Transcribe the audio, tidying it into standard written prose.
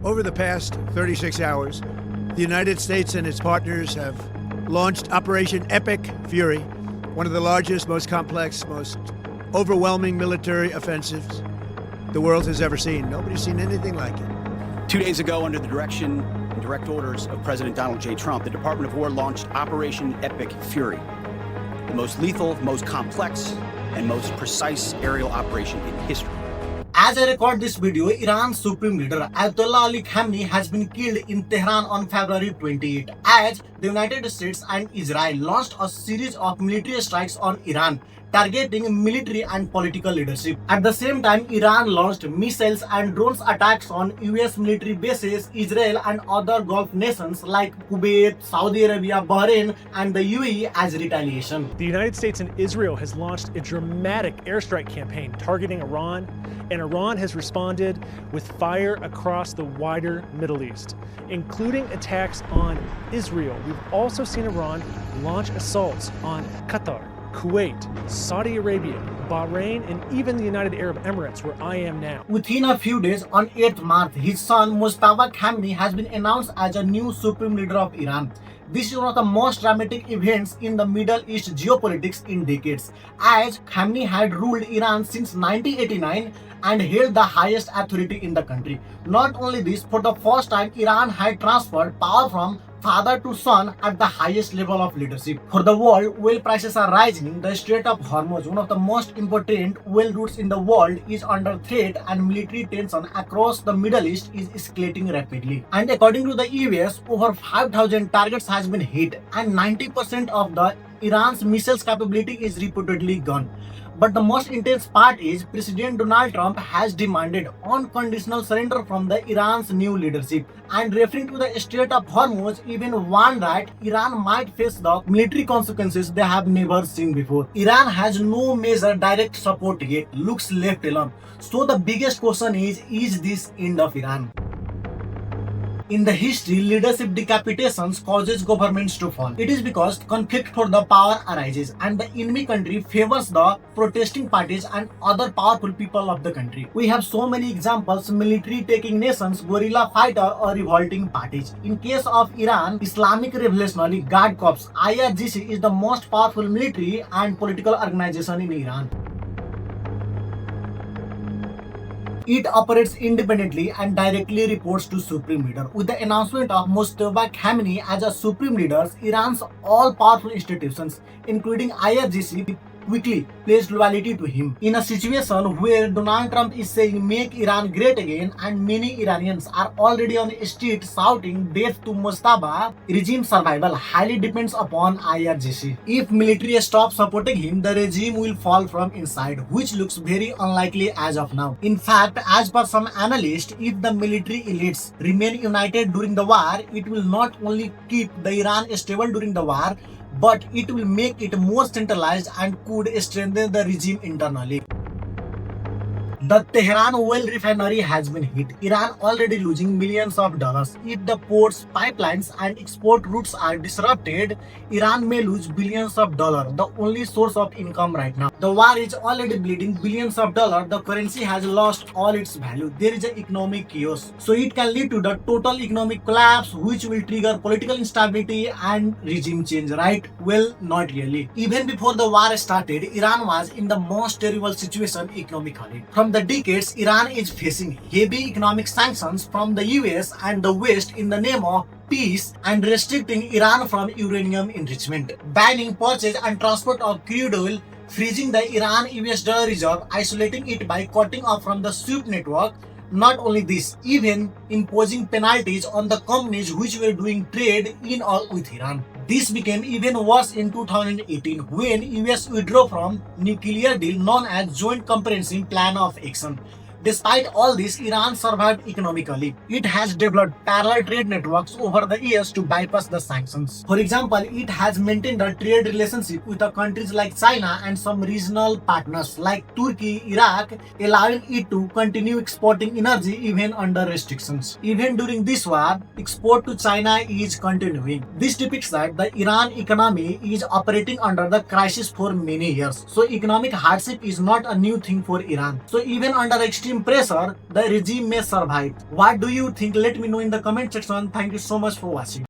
Over the past 36 hours, the United States and its partners have launched Operation Epic Fury, one of the largest, most complex, most overwhelming military offensives the world has ever seen. Nobody's seen anything like it. 2 days ago, under the direction and direct orders of President Donald J. Trump, the Department of War launched Operation Epic Fury, the most lethal, most complex, and most precise aerial operation in history. As I record this video, Iran's Supreme Leader Ayatollah Ali Khamenei has been killed in Tehran on February 28, as the United States and Israel launched a series of military strikes on Iran, targeting military and political leadership. At the same time, Iran launched missiles and drones attacks on US military bases, Israel and other Gulf nations like Kuwait, Saudi Arabia, Bahrain and the UAE as retaliation. The United States and Israel has launched a dramatic airstrike campaign targeting Iran, and Iran has responded with fire across the wider Middle East, including attacks on Israel. We've also seen Iran launch assaults on Qatar, Kuwait, Saudi Arabia, Bahrain, and even the United Arab Emirates, where I am now. Within a few days, on 8th March, his son Mojtaba Khamenei has been announced as a new Supreme Leader of Iran. This is one of the most dramatic events in the Middle East geopolitics in decades, as Khamenei had ruled Iran since 1989 and held the highest authority in the country. Not only this, for the first time, Iran had transferred power from father to son at the highest level of leadership. For the world, oil prices are rising. The Strait of Hormuz, one of the most important oil routes in the world, is under threat, and military tension across the Middle East is escalating rapidly. And according to the US, over 5,000 targets has been hit, and 90% of the Iran's missiles capability is reportedly gone. But the most intense part is President Donald Trump has demanded unconditional surrender from the Iran's new leadership, and referring to the Strait of Hormuz, even warned that Iran might face the military consequences they have never seen before. Iran has no major direct support yet, looks left alone. So the biggest question is this end of Iran? In the history, leadership decapitations causes governments to fall. It is because conflict for the power arises and the enemy country favors the protesting parties and other powerful people of the country. We have so many examples: military taking nations, guerrilla fighter or revolting parties. In case of Iran, Islamic Revolutionary Guard Corps (IRGC) is the most powerful military and political organization in Iran. It operates independently and directly reports to Supreme Leader. With the announcement of Mojtaba Khamenei as a Supreme Leader, Iran's all-powerful institutions, including IRGC, quickly pledged loyalty to him. In a situation where Donald Trump is saying "Make Iran Great Again" and many Iranians are already on the street shouting "Death to Mojtaba," regime survival highly depends upon IRGC. If military stops supporting him, the regime will fall from inside, which looks very unlikely as of now. In fact, as per some analysts, if the military elites remain united during the war, it will not only keep the Iran stable during the war, but it will make it more centralized and could strengthen the regime internally. The Tehran oil refinery has been hit. Iran already losing millions of dollars. If the ports, pipelines and export routes are disrupted, Iran may lose billions of dollars, the only source of income right now. The war is already bleeding billions of dollars. The currency has lost all its value. There is an economic chaos. So it can lead to the total economic collapse, which will trigger political instability and regime change, right? Well, not really. Even before the war started, Iran was in the most terrible situation economically. From the decades, Iran is facing heavy economic sanctions from the US and the West in the name of peace, and restricting Iran from uranium enrichment, banning purchase and transport of crude oil, freezing the Iran-US dollar reserve, isolating it by cutting off from the SWIFT network. Not only this, even imposing penalties on the companies which were doing trade in or with Iran. This became even worse in 2018 when US withdrew from nuclear deal known as Joint Comprehensive Plan of Action. Despite all this, Iran survived economically. It has developed parallel trade networks over the years to bypass the sanctions. For example, it has maintained a trade relationship with the countries like China and some regional partners like Turkey, Iraq, allowing it to continue exporting energy even under restrictions. Even during this war, export to China is continuing. This depicts that the Iran economy is operating under the crisis for many years. So economic hardship is not a new thing for Iran. So even under extreme extreme pressure, the regime may survive. What do you think? Let me know in the comment section. Thank you so much for watching.